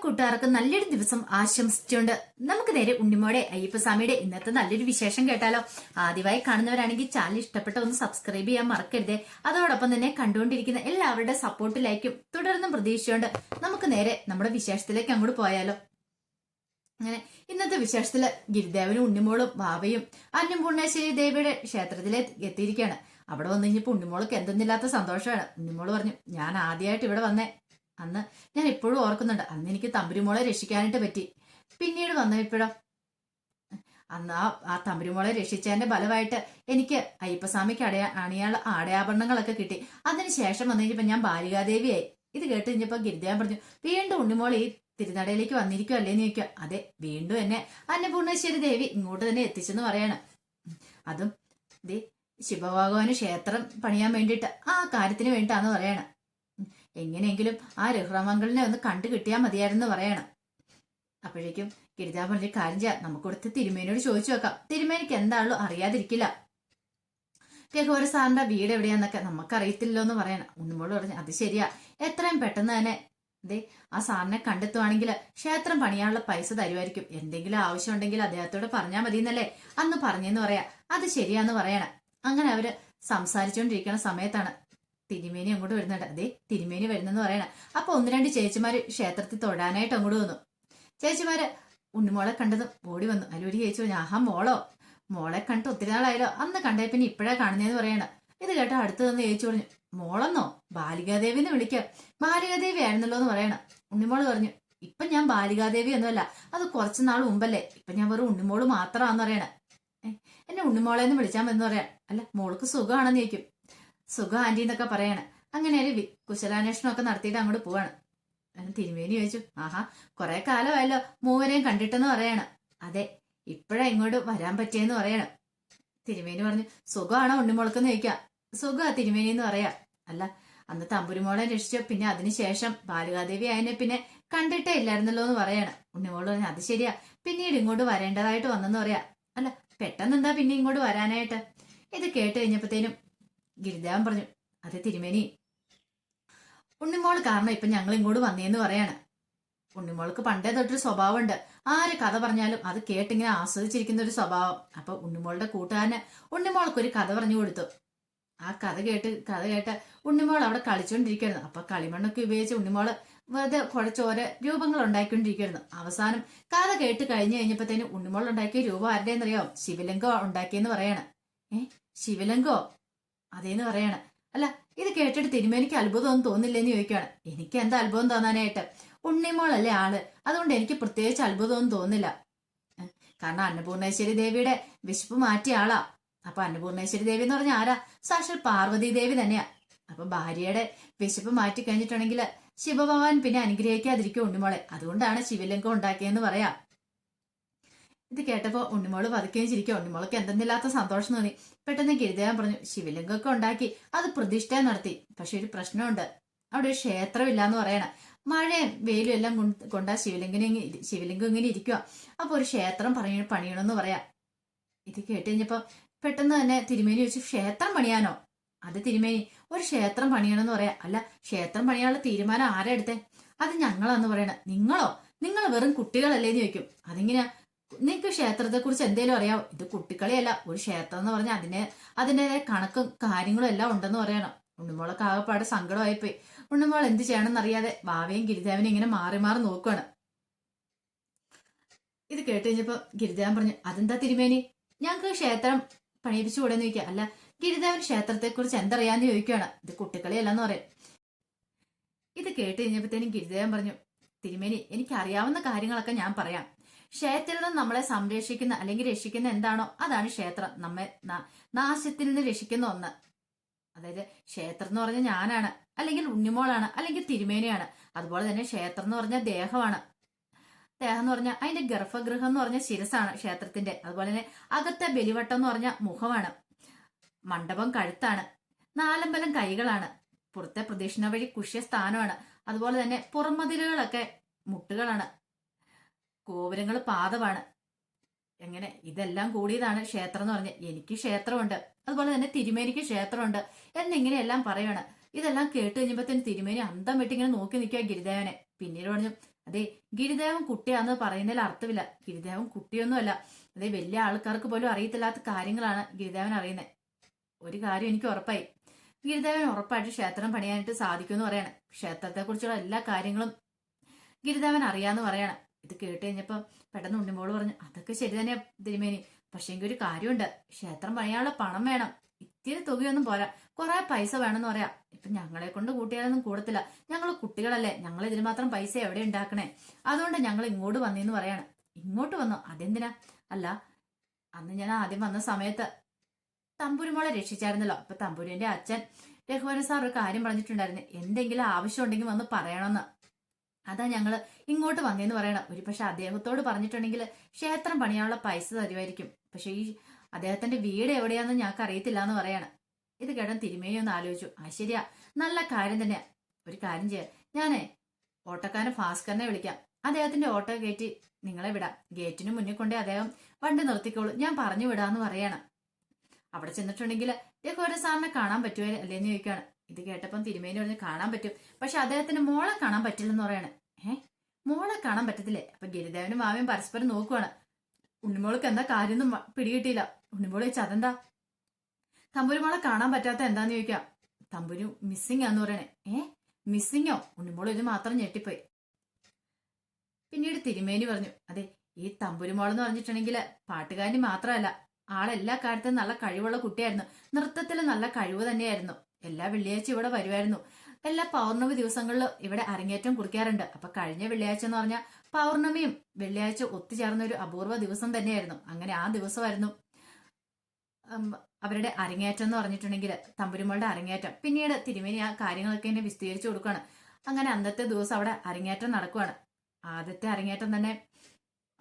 കൂട്ടുകാർക്ക് നല്ലൊരു ദിവസം ആശംസിച്ചുകൊണ്ട് നമുക്ക് നേരെ ഉണ്ണിമോടെ അയ്യപ്പസ്വാമിയുടെ ഇന്നത്തെ നല്ലൊരു വിശേഷം കേട്ടാലോ. ആദ്യമായി കാണുന്നവരാണെങ്കിൽ ചാനൽ ഇഷ്ടപ്പെട്ട ഒന്ന് സബ്സ്ക്രൈബ് ചെയ്യാൻ മറക്കരുതേ. അതോടൊപ്പം തന്നെ കണ്ടുകൊണ്ടിരിക്കുന്ന എല്ലാവരുടെ സപ്പോർട്ടിലേക്കും തുടർന്നും പ്രതീക്ഷിച്ചുകൊണ്ട് നമുക്ക് നേരെ നമ്മുടെ വിശേഷത്തിലേക്ക് അങ്ങോട്ട് പോയാലോ. അങ്ങനെ ഇന്നത്തെ വിശേഷത്തില് ഗിരിദേവനും ഉണ്ണിമോളും ബാബയും അന്നപൂർണേശ്വരി ദേവിയുടെ ക്ഷേത്രത്തിലേക്ക് എത്തിയിരിക്കുകയാണ്. അവിടെ വന്നു കഴിഞ്ഞപ്പോ ഉണ്ണിമോൾക്ക് എന്തെന്നില്ലാത്ത സന്തോഷമാണ്. ഉണ്ണിമോള് പറഞ്ഞു, ഞാൻ ആദ്യമായിട്ട് ഇവിടെ വന്നേ. അന്ന് ഞാൻ ഇപ്പോഴും ഓർക്കുന്നുണ്ട്. അന്ന് എനിക്ക് തമ്പുരുമോളെ രക്ഷിക്കാനായിട്ട് പറ്റി. പിന്നീട് വന്നപ്പോഴോ അന്ന് ആ തമ്പുരുമോളെ രക്ഷിച്ചതിന്റെ ഫലമായിട്ട് എനിക്ക് അയ്യപ്പസ്വാമിക്ക് അണിയാനുള്ള ആടയാഭരണങ്ങളൊക്കെ കിട്ടി. അതിനുശേഷം വന്നു കഴിഞ്ഞപ്പോ ഞാൻ ബാലികാദേവിയായി. ഇത് കേട്ട് കഴിഞ്ഞപ്പോ ഗിരിദേവൻ പറഞ്ഞു, വീണ്ടും ഉണ്ണിമോൾ ഈ തിരുനടയിലേക്ക് വന്നിരിക്കുവല്ലേന്ന് ചോദിക്കുക. അതെ, വീണ്ടും എന്നെ അന്നപൂർണേശ്വരി ദേവി ഇങ്ങോട്ട് തന്നെ എത്തിച്ചെന്ന് പറയാണ്. അതും ദേ ശിവഭഗവാന് ക്ഷേത്രം പണിയാൻ വേണ്ടിയിട്ട് ആ കാര്യത്തിന് വേണ്ടിയിട്ടാന്ന് പറയണം. എങ്ങനെയെങ്കിലും ആ രഘുറാമംഗളിനെ ഒന്ന് കണ്ടു കിട്ടിയാൽ മതിയായിരുന്നു പറയണം. അപ്പോഴേക്കും ഗിരിജ പറഞ്ഞ കാര്യം ചെയ്യാം, നമുക്ക് കൊടുത്ത് തിരുമേനിയോട് ചോദിച്ചു വെക്കാം. തിരുമേനിക്ക് എന്താണല്ലോ അറിയാതിരിക്കില്ല. രഘുവര സാറിന്റെ വീട് എവിടെയാന്നൊക്കെ നമുക്കറിയത്തില്ലോ എന്ന് പറയണം. ഉണ്ണിമോള് പറഞ്ഞു, അത് ശരിയാ, എത്രയും പെട്ടെന്ന് തന്നെ ദേ ആ സാറിനെ കണ്ടെത്തുവാണെങ്കിൽ ക്ഷേത്രം പണിയാനുള്ള പൈസ തരുമായിരിക്കും. എന്തെങ്കിലും ആവശ്യം ഉണ്ടെങ്കിൽ അദ്ദേഹത്തോട് പറഞ്ഞാൽ മതി എന്നല്ലേ അന്ന് പറഞ്ഞെന്ന് പറയാ. അത് ശരിയാന്ന് പറയണം. അങ്ങനെ അവര് സംസാരിച്ചുകൊണ്ടിരിക്കുന്ന സമയത്താണ് തിരുമേനി അങ്ങോട്ട് വരുന്നുണ്ട്. അതേ തിരുമേനി വരുന്നെന്ന് പറയണം. അപ്പൊ ഒന്ന് രണ്ട് ചേച്ചിമാര് ക്ഷേത്രത്തിൽ തൊഴാനായിട്ട് അങ്ങോട്ട് വന്നു. ചേച്ചിമാര് ഉണ്ണിമോളെ കണ്ടതും ഓടി വന്നു. അതിലൊരു ചേച്ചി പറഞ്ഞു, ആഹാ മോളെ കണ്ടിട്ട് ഒത്തിരി നാളായാലോ, അന്ന് കണ്ടേ പിന്നെ ഇപ്പഴാ കാണുന്നതെന്ന് പറയണം. ഇത് കേട്ടോ അടുത്ത് വന്ന് ചേച്ചി പറഞ്ഞു, മോളെന്നോ, ബാലികാദേവിന്ന് വിളിക്കാം. ബാലികാദേവി ആയിരുന്നല്ലോ എന്ന് പറയണം. ഉണ്ണിമോള് പറഞ്ഞു, ഇപ്പൊ ഞാൻ ബാലികാദേവി ഒന്നുമല്ല, അത് കുറച്ചു നാൾ മുമ്പല്ലേ, ഇപ്പൊ ഞാൻ വെറും ഉണ്ണിമോള് മാത്രമാന്ന് പറയണം. എന്നെ ഉണ്ണിമോളെന്ന് വിളിച്ചാമെന്ന് പറയാം. അല്ല മോൾക്ക് സുഖമാണെന്ന് ചോദിക്കും. സുഖം ആന്റി എന്നൊക്കെ പറയാണ്. അങ്ങനെ ഒരു കുശലാന്വേഷണം ഒക്കെ നടത്തിയിട്ട് അങ്ങോട്ട് പോവാണ്. തിരുമേനി ചോദിച്ചു, ആഹാ കുറെ കാലമായല്ലോ മൂവരെയും കണ്ടിട്ടെന്ന് പറയാണ്. അതെ, ഇപ്പഴാ ഇങ്ങോട്ട് വരാൻ പറ്റിയെന്ന് പറയണം. തിരുമേനി പറഞ്ഞു, സുഖമാണോ ഉണ്ണിമോൾക്കെന്ന് ചോദിക്കാം. സുഖമാ തിരുമേനി എന്ന് പറയാ. അല്ല അന്ന് തമ്പുരുമോളെ രക്ഷിച്ചു, പിന്നെ അതിനുശേഷം ബാലികാദേവി ആയതിനെ പിന്നെ കണ്ടിട്ടേ ഇല്ലായിരുന്നല്ലോ എന്ന് പറയാണ്. ഉണ്ണിമോള് പറഞ്ഞു, അത് ശരിയാ, പിന്നീട് ഇങ്ങോട്ട് വരേണ്ടതായിട്ട് വന്നെന്ന് പറയാ. അല്ല പെട്ടെന്ന് എന്താ പിന്നെ ഇങ്ങോട്ട് വരാനായിട്ട്? ഇത് കേട്ട് കഴിഞ്ഞപ്പോഴത്തേനും ഗിരിദേവൻ പറഞ്ഞു, അതെ തിരുമേനി, ഉണ്ണിമോൾ കാരണം ഇപ്പൊ ഞങ്ങൾ ഇങ്ങോട്ട് വന്നേന്ന് പറയാണ്. ഉണ്ണിമോൾക്ക് പണ്ടേ തൊട്ടൊരു സ്വഭാവമുണ്ട്, ആര് കഥ പറഞ്ഞാലും അത് കേട്ടിങ്ങനെ ആസ്വദിച്ചിരിക്കുന്ന ഒരു സ്വഭാവം. അപ്പൊ ഉണ്ണിമോളുടെ കൂട്ടുകാരന് ഉണ്ണിമോൾക്കൊരു കഥ പറഞ്ഞു കൊടുത്തു. ആ കഥ കേട്ട് ഉണ്ണിമോൾ അവിടെ കളിച്ചോണ്ടിരിക്കുന്നു. അപ്പൊ കളിമണ്ണൊക്കെ ഉപയോഗിച്ച് ഉണ്ണിമോള് വെറുതെ കുഴച്ചോര രൂപങ്ങൾ ഉണ്ടാക്കിക്കൊണ്ടിരിക്കുന്നു. അവസാനം കഥ കേട്ട് കഴിഞ്ഞപ്പോഴത്തേനും ഉണ്ണിമോൾ ഉണ്ടാക്കിയ രൂപം ആരുടെയെന്നറിയോ? ശിവലിംഗം ഉണ്ടാക്കിയെന്ന് പറയാണ്. ശിവലിംഗോ? അതേന്ന് പറയാണ്. അല്ല ഇത് കേട്ടിട്ട് തിരുമേനിക്ക് അത്ഭുതമൊന്നും തോന്നില്ലെന്ന് ചോദിക്കുകയാണ്. എനിക്ക് എന്താ അത്ഭുതം തോന്നാനായിട്ട്? ഉണ്ണിമോളല്ലേ ആള്, അതുകൊണ്ട് എനിക്ക് പ്രത്യേകിച്ച് അത്ഭുതമൊന്നും തോന്നില്ല. കാരണം അന്നപൂർണേശ്വരി ദേവിയുടെ വിശപ്പ് മാറ്റിയ ആളാ. അപ്പൊ അന്നപൂർണേശ്വരി ദേവി എന്ന് പറഞ്ഞ ആരാ? സാക്ഷാൽ പാർവതി ദേവി തന്നെയാ. അപ്പൊ ഭാര്യയുടെ വിശപ്പ് മാറ്റി കഴിഞ്ഞിട്ടുണ്ടെങ്കിൽ ശിവഭഗവാൻ പിന്നെ അനുഗ്രഹിക്കാതിരിക്കും ഉണ്ണിമോളെ. അതുകൊണ്ടാണ് ശിവലിംഗം ഉണ്ടാക്കിയെന്ന് പറയാം. ഇത് കേട്ടപ്പോ ഉണ്ണിമോള് പതുക്കുകയും ചിരിക്കുക. ഉണ്ണിമോൾക്ക് എന്തെന്നില്ലാത്ത സന്തോഷം തോന്നി. പെട്ടെന്ന് ഗിരിദേവൻ പറഞ്ഞു, ശിവലിംഗമൊക്കെ ഉണ്ടാക്കി അത് പ്രതിഷ്ഠ നടത്തി. പക്ഷെ ഒരു പ്രശ്നമുണ്ട്, അവിടെ ഒരു ക്ഷേത്രമില്ലാന്ന് പറയണം. മഴയും വെയിലും എല്ലാം കൊണ്ടാ ശിവലിംഗം ഇങ്ങനെ ഇരിക്കുക. അപ്പൊ ഒരു ക്ഷേത്രം പണിയണമെന്ന് പറയാം. ഇത് കേട്ട് കഴിഞ്ഞപ്പോ പെട്ടെന്ന് തന്നെ തിരുമേനി ചോദിച്ചു, ക്ഷേത്രം പണിയാനോ? അത് തിരുമേനി, ഒരു ക്ഷേത്രം പണിയണമെന്ന് പറയാം. അല്ല ക്ഷേത്രം പണിയാനുള്ള തീരുമാനം ആരാ എടുത്തേ? അത് ഞങ്ങളാന്ന് പറയണ. നിങ്ങളോ? നിങ്ങൾ വെറും കുട്ടികളല്ലേന്ന് ചോദിക്കും. അതിങ്ങനെയാ, നിങ്ങക്ക് ക്ഷേത്രത്തെ കുറിച്ച് എന്തേലും അറിയാവോ? ഇത് കുട്ടിക്കളിയല്ല, ഒരു ക്ഷേത്രം എന്ന് പറഞ്ഞാൽ അതിൻ്റെതായ കണക്കും കാര്യങ്ങളും എല്ലാം ഉണ്ടെന്ന് പറയണം. ഉണ്ണിമോളൊക്കെ ആകെപ്പാടെ സങ്കടമായിപ്പോയി. ഉണ്ണിമോൾ എന്ത് ചെയ്യണമെന്ന് അറിയാതെ ഭാവയും ഗിരിദേവനും ഇങ്ങനെ മാറി മാറി നോക്കുകയാണ്. ഇത് കേട്ട് കഴിഞ്ഞപ്പോ ഗിരിദേവൻ പറഞ്ഞു, അതെന്താ തിരുമേനി, ഞങ്ങൾക്ക് ക്ഷേത്രം പണിയിപ്പിച്ചു കൂടെന്ന് ചോദിക്കുക. അല്ല ഗിരിദേവൻ ക്ഷേത്രത്തെ കുറിച്ച് എന്തറിയാന്ന് ചോദിക്കുകയാണ്. ഇത് കുട്ടിക്കളിയല്ലെന്ന് പറയും. ഇത് കേട്ട് കഴിഞ്ഞപ്പോഴത്തേനും ഗിരിദേവൻ പറഞ്ഞു, തിരുമേനി എനിക്ക് അറിയാവുന്ന കാര്യങ്ങളൊക്കെ ഞാൻ പറയാം. ക്ഷേത്രം നമ്മളെ സംരക്ഷിക്കുന്ന അല്ലെങ്കിൽ രക്ഷിക്കുന്ന എന്താണോ അതാണ് ക്ഷേത്രം. നമ്മെ നാശത്തിൽ നിന്ന് രക്ഷിക്കുന്ന ഒന്ന്. അതായത് ക്ഷേത്രം എന്ന് പറഞ്ഞാൽ ഞാനാണ്, അല്ലെങ്കിൽ ഉണ്ണിമോളാണ്, അല്ലെങ്കിൽ തിരുമേനിയാണ്. അതുപോലെ തന്നെ ക്ഷേത്രം എന്ന് പറഞ്ഞാൽ ദേഹമാണ്. ദേഹം എന്ന് പറഞ്ഞാൽ അതിന്റെ ഗർഭഗൃഹം എന്ന് പറഞ്ഞാൽ ശിരസാണ് ക്ഷേത്രത്തിന്റെ. അതുപോലെ തന്നെ അകത്തെ ബലിവട്ടം എന്ന് പറഞ്ഞാൽ മുഖമാണ്. മണ്ഡപം കഴുത്താണ്. നാലമ്പലം കൈകളാണ്. പുറത്തെ പ്രദക്ഷിണ വഴി കുഷ്യസ്ഥാനമാണ്. അതുപോലെ തന്നെ പുറമതിലുകളൊക്കെ മുട്ടുകളാണ്. ഗോപുരങ്ങൾ പാദമാണ്. എങ്ങനെ ഇതെല്ലാം കൂടിയതാണ് ക്ഷേത്രം എന്ന് പറഞ്ഞ്. എനിക്ക് ക്ഷേത്രമുണ്ട്, അതുപോലെ തന്നെ തിരുമേനിക്ക് ക്ഷേത്രമുണ്ട് എന്നിങ്ങനെയെല്ലാം പറയാണ്. ഇതെല്ലാം കേട്ട് കഴിഞ്ഞപ്പോഴത്തേന് തിരുമേനി അന്തം വിട്ട് ഇങ്ങനെ നോക്കി നിൽക്കുക ഗിരിദേവനെ. പിന്നീട് പറഞ്ഞു, അതെ, ഗിരിദേവൻ കുട്ടിയാന്ന് പറയുന്നതിൽ അർത്ഥമില്ല. ഗിരിദേവൻ കുട്ടിയൊന്നുമല്ല. അതെ, വലിയ ആൾക്കാർക്ക് പോലും അറിയത്തില്ലാത്ത കാര്യങ്ങളാണ് ഗിരിദേവൻ അറിയുന്നത്. ഒരു കാര്യം എനിക്ക് ഉറപ്പായി, ഗിരിദേവൻ ഉറപ്പായിട്ട് ക്ഷേത്രം പണിയാനായിട്ട് സാധിക്കുമെന്ന് പറയാണ്. ക്ഷേത്രത്തെ കുറിച്ചുള്ള എല്ലാ കാര്യങ്ങളും ഗിരിദേവൻ അറിയാന്ന് പറയാണ്. ഇത് കേട്ട് കഴിഞ്ഞപ്പം പെട്ടെന്ന് ഉണ്ണിമോള് പറഞ്ഞു, അതൊക്കെ ശരി തന്നെയാ തിരുമേനി, പക്ഷെ എങ്കിൽ ഒരു കാര്യമുണ്ട്, ക്ഷേത്രം പണിയാനുള്ള പണം വേണം. ഇത്തിരി തുകയൊന്നും പോരാ, കുറെ പൈസ വേണമെന്ന് പറയാം. ഇപ്പൊ ഞങ്ങളെ കൊണ്ട് കൂട്ടിയാലൊന്നും കൂടത്തില്ല, ഞങ്ങൾ കുട്ടികളല്ലേ, ഞങ്ങൾ ഇതിന് മാത്രം പൈസ എവിടെ ഉണ്ടാക്കണേ, അതുകൊണ്ട് ഞങ്ങൾ ഇങ്ങോട്ട് വന്നേന്ന് പറയാണ്. ഇങ്ങോട്ട് വന്നോ? അതെന്തിനാ? അല്ല, അന്ന് ഞാൻ ആദ്യം വന്ന സമയത്ത് തമ്പുരുമോളെ രക്ഷിച്ചായിരുന്നല്ലോ. അപ്പൊ തമ്പുരുവിന്റെ അച്ഛൻ രഘുവരൻ സാർ ഒരു കാര്യം പറഞ്ഞിട്ടുണ്ടായിരുന്നു, എന്തെങ്കിലും ആവശ്യം ഉണ്ടെങ്കിൽ വന്ന് പറയണമെന്ന്. അതാ ഞങ്ങള് ഇങ്ങോട്ട് വന്നേന്ന് പറയണം. ഒരു പക്ഷെ അദ്ദേഹത്തോട് പറഞ്ഞിട്ടുണ്ടെങ്കിൽ ക്ഷേത്രം പണിയാനുള്ള പൈസ തരുമായിരിക്കും. പക്ഷെ ഈ അദ്ദേഹത്തിന്റെ വീട് എവിടെയാന്ന് ഞങ്ങൾക്ക് അറിയത്തില്ല എന്ന് പറയാണ്. ഇത് കേട്ടൻ തിരുമേനി ഒന്ന് ആലോചിച്ചു. ആ ശരിയാ, നല്ല കാര്യം തന്നെയാ. ഒരു കാര്യം ചെയ്യാം, ഞാനേ ഓട്ടോക്കാരൻ ഭാസ്കരനെ വിളിക്കാം, അദ്ദേഹത്തിന്റെ ഓട്ടോ കയറ്റി നിങ്ങളെ വിടാം. ഗേറ്റിന് മുന്നിൽ കൊണ്ടേ അദ്ദേഹം വണ്ടി നിർത്തിക്കോളൂ, ഞാൻ പറഞ്ഞു വിടാന്ന് പറയാണ്. അവിടെ ചെന്നിട്ടുണ്ടെങ്കിൽ രഘുവരൻ സാറിനെ കാണാൻ പറ്റുമോ അല്ലേന്ന് ചോദിക്കുകയാണ്. ഇത് കേട്ടപ്പം തിരുമേനി പറഞ്ഞ് കാണാൻ പറ്റും, പക്ഷെ അദ്ദേഹത്തിന് മോളെ കാണാൻ പറ്റില്ലെന്ന് പറയാണ്. മോളെ കാണാൻ പറ്റത്തില്ലേ? അപ്പൊ ഗിരിദേവനും മാവയും പരസ്പരം നോക്കുവാണ്. ഉണ്ണിമോൾക്ക് എന്താ കാര്യമൊന്നും പിടികിട്ടിയില്ല. ഉണ്ണിമോള് ചോദിച്ചാൽ അതെന്താ തമ്പുരുമോളെ കാണാൻ പറ്റാത്ത എന്താന്ന് ചോദിക്കാം. തമ്പുരു മിസ്സിംഗ് ആന്ന് പറയണേ. മിസ്സിങ്ങോ? ഉണ്ണിമോള് ഇത് മാത്രം ഞെട്ടിപ്പോയി. പിന്നീട് തിരുമേനി പറഞ്ഞു, അതെ, ഈ തമ്പുരുമോളെന്ന് പറഞ്ഞിട്ടുണ്ടെങ്കിൽ പാട്ടുകാരി മാത്രമല്ല, ആളെല്ലാ കാര്യത്തിലും നല്ല കഴിവുള്ള കുട്ടിയായിരുന്നു. നൃത്തത്തിൽ നല്ല കഴിവ് തന്നെയായിരുന്നു. എല്ലാ വെള്ളിയാഴ്ച ഇവിടെ വരുമായിരുന്നു. എല്ലാ പൗർണമി ദിവസങ്ങളിലും ഇവിടെ അരങ്ങേറ്റം കുറിക്കാറുണ്ട്. അപ്പൊ കഴിഞ്ഞ വെള്ളിയാഴ്ച എന്ന് പറഞ്ഞാൽ പൗർണമിയും വെള്ളിയാഴ്ച ഒത്തുചേർന്ന ഒരു അപൂർവ ദിവസം തന്നെയായിരുന്നു. അങ്ങനെ ആ ദിവസമായിരുന്നു അവരുടെ അരങ്ങേറ്റം എന്ന് പറഞ്ഞിട്ടുണ്ടെങ്കിൽ, തമ്പുരുമോളുടെ അരങ്ങേറ്റം. പിന്നീട് തിരുമേനി ആ കാര്യങ്ങളൊക്കെ എന്നെ വിസ്തീരിച്ചു കൊടുക്കുകയാണ്. അങ്ങനെ അന്നത്തെ ദിവസം അവിടെ അരങ്ങേറ്റം നടക്കുവാണ്. ആദ്യത്തെ അരങ്ങേറ്റം തന്നെ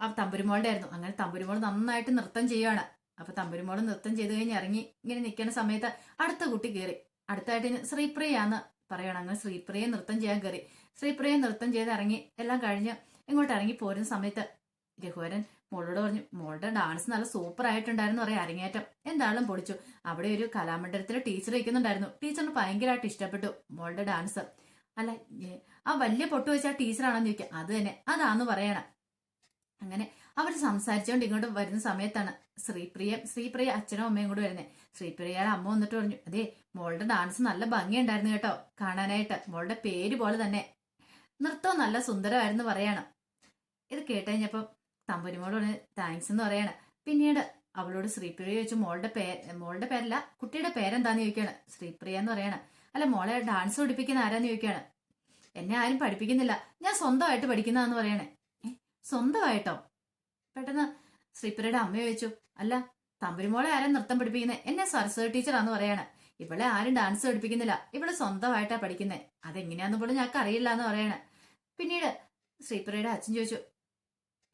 ആ തമ്പുരുമോളുടെ ആയിരുന്നു. അങ്ങനെ തമ്പുരുമോൾ നന്നായിട്ട് നൃത്തം ചെയ്യുവാണ്. അപ്പൊ തമ്പുരുമോള് നൃത്തം ചെയ്ത് കഴിഞ്ഞ് ഇറങ്ങി ഇങ്ങനെ നിൽക്കുന്ന സമയത്ത് അടുത്ത കുട്ടി കയറി. അടുത്തായിട്ട് ശ്രീപ്രിയാന്ന് പറയണം. അങ്ങനെ ശ്രീപ്രിയ നൃത്തം ചെയ്യാൻ കയറി. ശ്രീപ്രിയ നൃത്തം ചെയ്ത് ഇറങ്ങി എല്ലാം കഴിഞ്ഞ് ഇങ്ങോട്ട് ഇറങ്ങി പോരുന്ന സമയത്ത് രഘുവരൻ മോളോട് പറഞ്ഞു, മോളുടെ ഡാൻസ് നല്ല സൂപ്പർ ആയിട്ടുണ്ടായിരുന്നു പറയാം, അരങ്ങേറ്റം എന്താളും പൊളിച്ചു. അവിടെ ഒരു കലാമണ്ഡലത്തിലെ ടീച്ചർ ഇരിക്കുന്നുണ്ടായിരുന്നു. ടീച്ചറിന് ഭയങ്കരമായിട്ട് ഇഷ്ടപ്പെട്ടു മോളുടെ ഡാൻസ്. അല്ല, ആ വലിയ പൊട്ട് വെച്ച ആ ടീച്ചറാണെന്ന് ചോദിക്കാം. അത് തന്നെ, അതാന്ന് പറയണം. അങ്ങനെ അവർ സംസാരിച്ചുകൊണ്ട് ഇങ്ങോട്ട് വരുന്ന സമയത്താണ് ശ്രീപ്രിയ അച്ഛനും അമ്മയും കൂടെ വരുന്നത്. ശ്രീപ്രിയയുടെ അമ്മ വന്നിട്ട് പറഞ്ഞു, അതെ, മോളുടെ ഡാൻസ് നല്ല ഭംഗിയുണ്ടായിരുന്നു കേട്ടോ കാണാനായിട്ട്, മോളുടെ പേര് പോലെ തന്നെ, നൃത്തം നല്ല സുന്ദരമായിരുന്നു പറയാണ്. ഇത് കേട്ടുകഴിഞ്ഞപ്പം തമ്പുരുമോട് പറഞ്ഞ് താങ്ക്സ് എന്ന് പറയാണ്. പിന്നീട് അവളോട് ശ്രീപ്രിയ ചോദിച്ചു, മോളുടെ പേരല്ല, കുട്ടിയുടെ പേരെന്താന്ന് ചോദിക്കുകയാണ്. ശ്രീപ്രിയ എന്ന് പറയാണ്. അല്ല, മോളെ ഡാൻസ് പഠിപ്പിക്കുന്ന ആരാന്ന് ചോദിക്കുകയാണ്. എന്നെ ആരും പഠിപ്പിക്കുന്നില്ല, ഞാൻ സ്വന്തമായിട്ട് പഠിക്കുന്നതാന്ന് പറയണേ. സ്വന്തമായിട്ടോ? പെട്ടെന്ന് ശ്രീപ്രിയയുടെ അമ്മ ചോദിച്ചു, അല്ല, തമ്പുരുമോളെ ആരും നൃത്തം പഠിപ്പിക്കുന്നത്? എന്നെ സരസ്വതി ടീച്ചറാന്ന് പറയാണ്. ഇവളെ ആരും ഡാൻസ് പഠിപ്പിക്കുന്നില്ല, ഇവള് സ്വന്തമായിട്ടാ പഠിക്കുന്നത്. അതെങ്ങനെയാന്ന് പോലും ഞങ്ങൾക്ക് അറിയില്ല എന്ന് പറയാണ്. പിന്നീട് ശ്രീപ്രിയയുടെ അച്ഛൻ ചോദിച്ചു,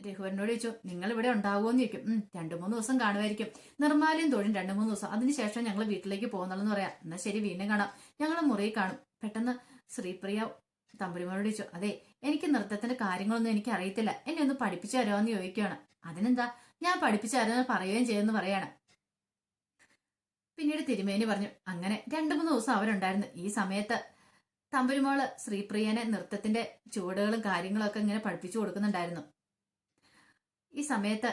രഘുവരനോട് ചോദിച്ചു, നിങ്ങൾ ഇവിടെ ഉണ്ടാവുമോന്ന് ചോദിക്കും. 2-3 ദിവസം കാണുമായിരിക്കും, നിർമ്മാലയും തൊഴിൽ 2-3 ദിവസം, അതിനുശേഷം ഞങ്ങൾ വീട്ടിലേക്ക് പോകുന്നുള്ളെന്ന് പറയാം. എന്നാ ശരി, വീണ്ടും കാണാം, ഞങ്ങൾ മുറിയിൽ കാണും. പെട്ടെന്ന് ശ്രീപ്രിയ തമ്പുരുമോനോട് ചോദിച്ചു, അതെ, എനിക്ക് നൃത്തത്തിന്റെ കാര്യങ്ങളൊന്നും എനിക്ക് അറിയത്തില്ല, എന്നെ ഒന്ന് പഠിപ്പിച്ചു തരുമോന്ന് ചോദിക്കുകയാണ്. അതിനെന്താ, ഞാൻ പഠിപ്പിച്ചു തരുമെന്ന് പറയുകയും ചെയ്യുമെന്ന് പറയാണ്. പിന്നീട് തിരുമേനി പറഞ്ഞു, അങ്ങനെ 2-3 ദിവസം അവരുണ്ടായിരുന്നു. ഈ സമയത്ത് തമ്പുരുമോള് ശ്രീപ്രിയനെ നൃത്തത്തിന്റെ ചുവടുകളും കാര്യങ്ങളും ഒക്കെ ഇങ്ങനെ പഠിപ്പിച്ചു കൊടുക്കുന്നുണ്ടായിരുന്നു. ഈ സമയത്ത്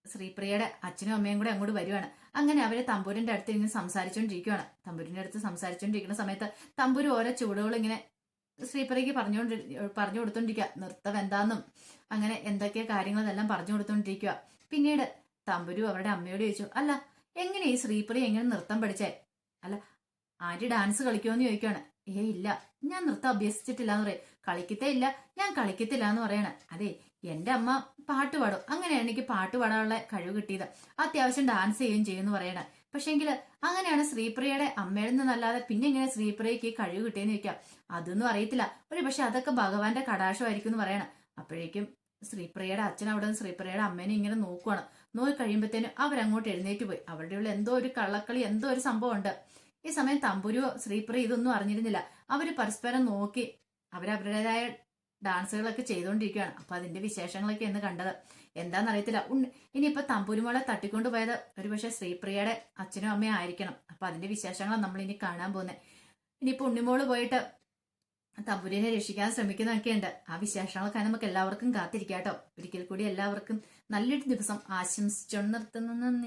ശ്രീപ്രിയയുടെ അച്ഛനും അമ്മയും കൂടെ അങ്ങോട്ട് വരുവാണ്. അങ്ങനെ അവര് തമ്പുരിന്റെ അടുത്ത് ഇങ്ങനെ സംസാരിച്ചുകൊണ്ടിരിക്കുകയാണ്. തമ്പുരിന്റെ അടുത്ത് സംസാരിച്ചുകൊണ്ടിരിക്കുന്ന സമയത്ത് തമ്പുരു ഓരോ ചുവടുകൾ ഇങ്ങനെ ശ്രീപ്രിയക്ക് പറഞ്ഞു കൊടുത്തോണ്ടിരിക്കുക. നൃത്തം എന്താന്നും അങ്ങനെ എന്തൊക്കെ കാര്യങ്ങളെല്ലാം പറഞ്ഞു കൊടുത്തോണ്ടിരിക്കുക. പിന്നീട് തമ്പുരു അവരുടെ അമ്മയോട് ചോദിച്ചു, അല്ല, എങ്ങനെ ഈ ശ്രീപ്രിയ എങ്ങനെ നൃത്തം പഠിച്ചേ? അല്ല, ആര് ഡാൻസ് കളിക്കുമെന്ന് ചോദിക്കുകയാണ്. ഇല്ല, ഞാൻ നൃത്തം അഭ്യസിച്ചിട്ടില്ല എന്ന് പറയും. കളിക്കത്തേ ഇല്ല, ഞാൻ കളിക്കത്തില്ല എന്ന് പറയണ. അതെ, എന്റെ അമ്മ പാട്ട് പാടും, അങ്ങനെയാണ് എനിക്ക് പാട്ട് പാടാനുള്ള കഴിവ് കിട്ടിയത്. അത്യാവശ്യം ഡാൻസ് ചെയ്യുകയും ചെയ്യുമെന്ന് പറയണ. പക്ഷെങ്കില് അങ്ങനെയാണ് ശ്രീപ്രിയയുടെ അമ്മയിൽ നിന്നല്ലാതെ പിന്നെ ഇങ്ങനെ ശ്രീപ്രിയക്ക് ഈ കഴിവ് കിട്ടിയെന്ന് ചോദിക്കാം. അതൊന്നും അറിയത്തില്ല, ഒരു പക്ഷെ അതൊക്കെ ഭഗവാന്റെ കടാക്ഷമായിരിക്കും എന്ന് പറയണം. അപ്പോഴേക്കും ശ്രീപ്രിയയുടെ അച്ഛൻ അവിടെ നിന്ന് ശ്രീപ്രിയയുടെ അമ്മേനെ ഇങ്ങനെ നോക്കുവാണ്. നോക്കി കഴിയുമ്പോഴത്തേനും അവരങ്ങോട്ട് എഴുന്നേറ്റ് പോയി. അവരുടെ ഉള്ള എന്തോ ഒരു കള്ളക്കളി, എന്തോ ഒരു സംഭവം ഉണ്ട്. ഈ സമയം തമ്പുരുവോ ശ്രീപ്രിയ ഇതൊന്നും അറിഞ്ഞിരുന്നില്ല. അവര് പരസ്പരം നോക്കി അവരവരുടേതായ ഡാൻസുകളൊക്കെ ചെയ്തുകൊണ്ടിരിക്കുകയാണ്. അപ്പൊ അതിന്റെ വിശേഷങ്ങളൊക്കെ എന്ന് കണ്ടത് എന്താണെന്നറിയത്തില്ല. ഇനിയിപ്പൊ തമ്പുരുമോളെ തട്ടിക്കൊണ്ടു പോയത് ഒരുപക്ഷെ ശ്രീപ്രിയയുടെ അച്ഛനും അമ്മയും ആയിരിക്കണം. അപ്പൊ അതിന്റെ വിശേഷങ്ങളാണ് നമ്മൾ ഇനി കാണാൻ പോകുന്നത്. ഇനിയിപ്പോ ഉണ്ണിമോള് പോയിട്ട് തമ്പുരിനെ രക്ഷിക്കാൻ ശ്രമിക്കുന്നതൊക്കെ ഉണ്ട്. ആ വിശേഷങ്ങളൊക്കെ നമുക്ക് എല്ലാവർക്കും കാത്തിരിക്കാട്ടോ. ഒരിക്കൽ കൂടി എല്ലാവർക്കും നല്ലൊരു ദിവസം ആശംസിച്ചുകൊണ്ട് നിർത്തുന്നു. നന്ദി.